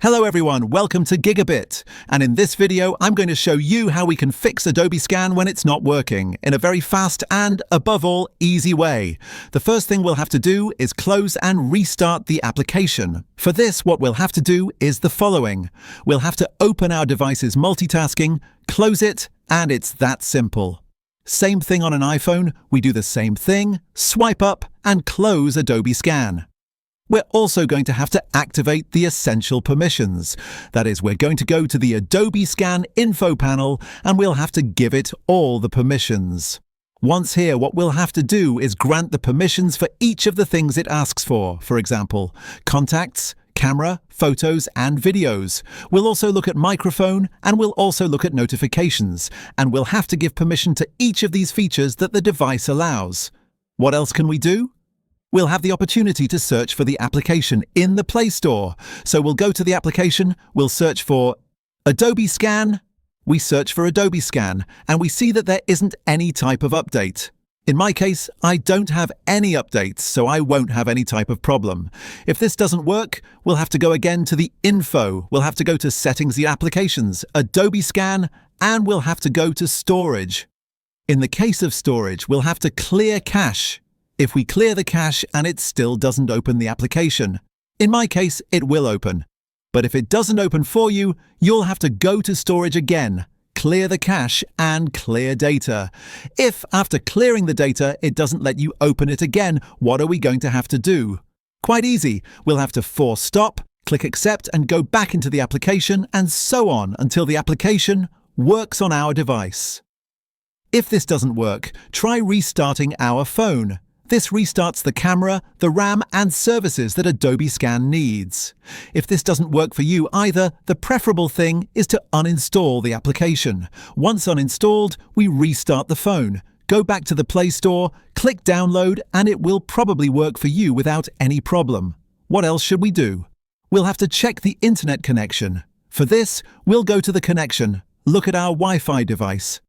Hello everyone, welcome to GigaBit, and in this video I'm going to show you how we can fix Adobe Scan when it's not working in a very fast and, above all, easy way. The first thing we'll have to do is close and restart the application. For this, what we'll have to do is the following. We'll have to open our device's multitasking, close it, and it's that simple. Same thing on an iPhone, we do the same thing, swipe up and close Adobe Scan. We're also going to have to activate the essential permissions. That is, we're going to go to the Adobe Scan info panel and we'll have to give it all the permissions. Once here, what we'll have to do is grant the permissions for each of the things it asks for example, contacts, camera, photos, and videos. We'll also look at microphone and we'll also look at notifications, and we'll have to give permission to each of these features that the device allows. What else can we do? We'll have the opportunity to search for the application in the Play Store. So we'll go to the application, we'll search for Adobe Scan, we search for Adobe Scan, and we see that there isn't any type of update. In my case, I don't have any updates, so I won't have any type of problem. If this doesn't work, we'll have to go again to the info, we'll have to go to Settings the Applications, Adobe Scan, and we'll have to go to Storage. In the case of storage, we'll have to clear cache. If we clear the cache and it still doesn't open the application, in my case, it will open. But if it doesn't open for you, you'll have to go to storage again, clear the cache and clear data. If after clearing the data, it doesn't let you open it again, what are we going to have to do? Quite easy. We'll have to force stop, click accept and go back into the application and so on until the application works on our device. If this doesn't work, try restarting our phone. This restarts the camera, the RAM, and services that Adobe Scan needs. If this doesn't work for you either, the preferable thing is to uninstall the application. Once uninstalled, we restart the phone. Go back to the Play Store, click download, and it will probably work for you without any problem. What else should we do? We'll have to check the internet connection. For this, we'll go to the connection, look at our Wi-Fi device.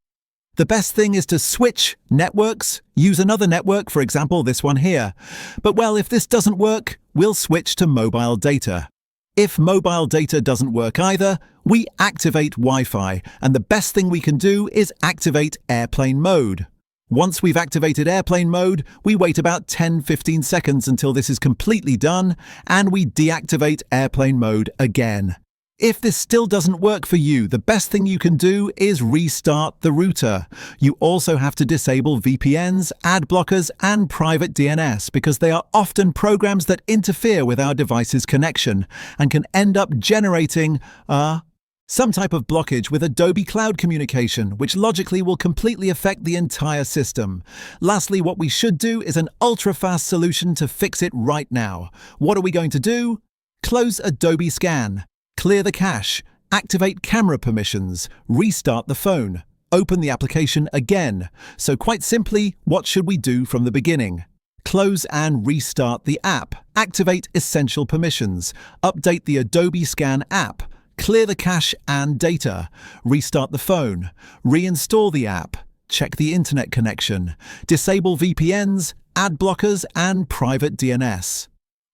The best thing is to switch networks, use another network, for example this one here. But well, if this doesn't work, we'll switch to mobile data. If mobile data doesn't work either, we activate Wi-Fi, and the best thing we can do is activate airplane mode. Once we've activated airplane mode, we wait about 10-15 seconds until this is completely done, and we deactivate airplane mode again. If this still doesn't work for you, the best thing you can do is restart the router. You also have to disable VPNs, ad blockers, and private DNS because they are often programs that interfere with our device's connection and can end up generating some type of blockage with Adobe Cloud communication, which logically will completely affect the entire system. Lastly, what we should do is an ultra-fast solution to fix it right now. What are we going to do? Close Adobe Scan. Clear the cache, activate camera permissions, restart the phone, open the application again. So quite simply, what should we do from the beginning? Close and restart the app, activate essential permissions, update the Adobe Scan app, clear the cache and data, restart the phone, reinstall the app, check the internet connection, disable VPNs, ad blockers and private DNS.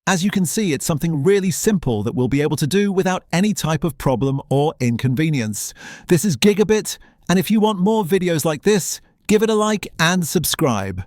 As you can see, it's something really simple that we'll be able to do without any type of problem or inconvenience. This is GigaBit, and if you want more videos like this, give it a like and subscribe.